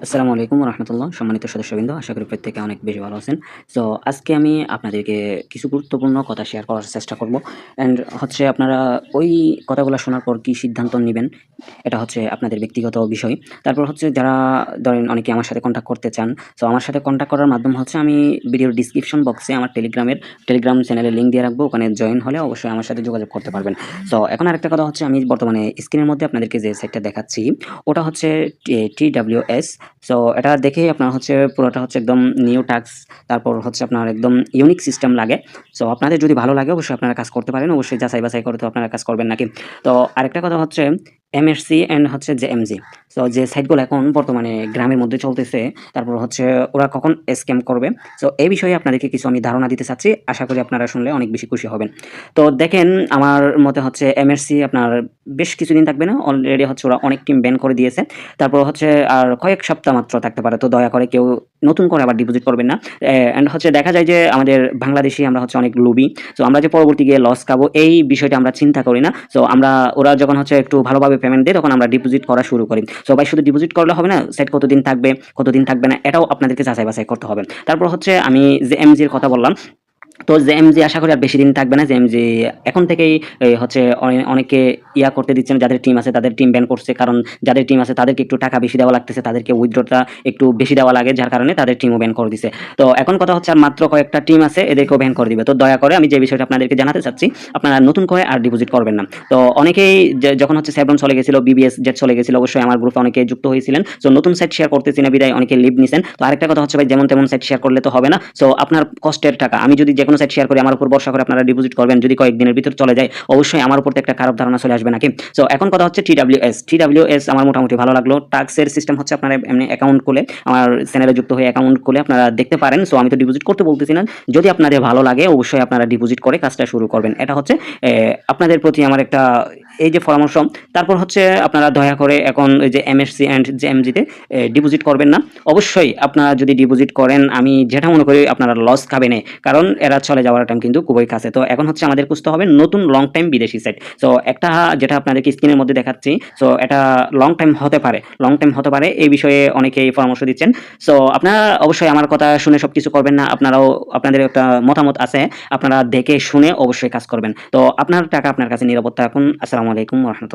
আসসালামু আলাইকুম রহমতুল্লাহ। সম্মানিত সদস্যবৃন্দ, আশা করি প্রত্যেকে অনেক বেশি ভালো আছেন। সো আজকে আমি আপনাদেরকে কিছু গুরুত্বপূর্ণ কথা শেয়ার করার চেষ্টা করব। অ্যান্ড হচ্ছে আপনারা ওই কথাগুলো শোনার পর কি সিদ্ধান্ত নেবেন, এটা হচ্ছে আপনাদের ব্যক্তিগত বিষয়। তারপর হচ্ছে যারা ধরেন অনেকে আমার সাথে কন্ট্যাক্ট করতে চান, সো আমার সাথে কন্ট্যাক্ট করার মাধ্যম হচ্ছে আমি ভিডিওর ডিসক্রিপশন বক্সে আমার টেলিগ্রাম চ্যানেলের লিঙ্ক দিয়ে রাখবো। ওখানে জয়েন হলে অবশ্যই আমার সাথে যোগাযোগ করতে পারবেন। সো এখন আরেকটা কথা হচ্ছে, আমি বর্তমানে স্ক্রিনের মধ্যে আপনাদেরকে যে সাইটটা দেখাচ্ছি ওটা হচ্ছে TWS। সো এটা দেখেই আপনার হচ্ছে পুরোটা হচ্ছে একদম নিউ টাস্ক, তারপর হচ্ছে আপনার একদম ইউনিক সিস্টেম লাগে। সো আপনাদের যদি ভালো লাগে অবশ্যই আপনারা কাজ করতে পারেন, অবশ্যই যাচাই বাছাই করে তো আপনারা কাজ করবেন নাকি। তো আরেকটা কথা হচ্ছে MSC অ্যান্ড হচ্ছে JMG, সো যে সাইটগুলো এখন বর্তমানে গ্রামের মধ্যে চলতেছে, তারপর হচ্ছে ওরা কখন স্ক্যাম করবে, সো এই বিষয়ে আপনাদেরকে কিছু আমি ধারণা দিতে চাচ্ছি। আশা করি আপনারা শুনলে অনেক বেশি খুশি হবেন। তো দেখেন, আমার মতে হচ্ছে MSC আপনার বেশ কিছুদিন থাকবে না, অলরেডি হচ্ছে ওরা অনেক টিম ব্যান করে দিয়েছে। তারপর হচ্ছে আর কয়েক সপ্তাহ মাত্র থাকতে পারে, তো দয়া করে কেউ নতুন করে আবার ডিপোজিট করবেন না। অ্যান্ড হচ্ছে দেখা যায় যে আমাদের বাংলাদেশি আমরা হচ্ছে অনেক লোভী, সো আমরা যে পরবর্তী গিয়ে লস খাবো এই বিষয়টা আমরা চিন্তা করি না। সো আমরা ওরা যখন হচ্ছে একটু ভালোভাবে পেমেন্ট দেয় তখন আমরা ডিপোজিট করা শুরু করি। সবাই শুধু ডিপোজিট করলে হবে না, সেট কতদিন থাকবে কতদিন থাকবে না এটাও আপনাদেরকে যাচাই বাছাই করতে হবে। তারপর হচ্ছে আমি যে এমজির কথা বললাম, তো জেএমজি আশা করি আর বেশি দিন থাকবে না। জেএমজি এখন থেকেই হচ্ছে অনেকে করতে দিচ্ছেন, যাদের টিম আছে তাদের টিম ব্যান করছে, কারণ যাদের টিম আছে তাদেরকে একটু টাকা বেশি দেওয়া লাগতেছে, তাদেরকে উইথড্রটা একটু বেশি দেওয়া লাগে, যার কারণে তাদের টিমও ব্যান করে দিছে। তো এখন কথা হচ্ছে আর মাত্র কয়েকটা টিম আছে, এদেরকেও ব্যান করে দিবে। তো দয়া করে আমি যে বিষয়টা আপনাদেরকে জানাতে চাচ্ছি, আপনারা নতুন করে আর ডিপোজিট করবেন না। তো অনেকেই যখন হচ্ছে সেভরন চলে গেছিল, বিবিএস জেট চলে গেছিল, অবশ্যই আমার গ্রুপে অনেকে যুক্ত হয়েছিলেন। সো নতুন সাইট শেয়ার করতেছি না বিদায় অনেকে লিভ নিছেন। তো আরেকটা কথা হচ্ছে ভাই, যেমন তেমন সাইট শেয়ার করলে তো হবে না। সো আপনার কষ্টের টাকা আমি যদি কোনো সাইট শেয়ার করি, আমার উপর ভরসা করে আপনারা ডিপোজিট করবেন, যদি কয়েকদিনের ভিতর চলে যায় অবশ্যই আমার উপর একটা খারাপ ধারণা চলে আসবে নাকি। সো এখন কথা হচ্ছে TWS আমার মোটামুটি ভালো লাগলো। টাস্কের সিস্টেম হচ্ছে আপনারা এমনি অ্যাকাউন্ট খুলে আমার চ্যানেলে যুক্ত হয়ে অ্যাকাউন্ট খুলে আপনারা দেখতে পারেন। সো আমি তো ডিপোজিট করতে বলতেছি না, যদি আপনাদের ভালো লাগে অবশ্যই আপনারা ডিপোজিট করে কাজটা শুরু করবেন। এটা হচ্ছে আপনাদের প্রতি আমার একটা এই যে পরামর্শ। তারপর হচ্ছে আপনারা দয়া করে এখন ওই যে MSC অ্যান্ড JMGতে ডিপোজিট করবেন না। অবশ্যই আপনারা যদি ডিপোজিট করেন আমি যেটা মনে করি আপনারা লস খাবেন, কারণ এরা চলে যাওয়ার টাইম কিন্তু খুবই কাছে। তো এখন হচ্ছে আমাদের খুঁজতে হবে নতুন লং টাইম বিদেশি সাইট। সো একটা যেটা আপনাদেরকে স্ক্রিনের মধ্যে দেখাচ্ছি, সো এটা লং টাইম হতে পারে এই বিষয়ে অনেকেই পরামর্শ দিচ্ছেন। সো আপনারা অবশ্যই আমার কথা শুনে সবকিছু করবেন না, আপনারাও আপনাদের একটা মতামত আছে, আপনারা দেখে শুনে অবশ্যই কাজ করবেন। তো আপনার টাকা আপনার কাছে নিরাপত্তা রাখুন। আসসালামু আলাইকুম ওয়া রাহমাতুল্লাহ।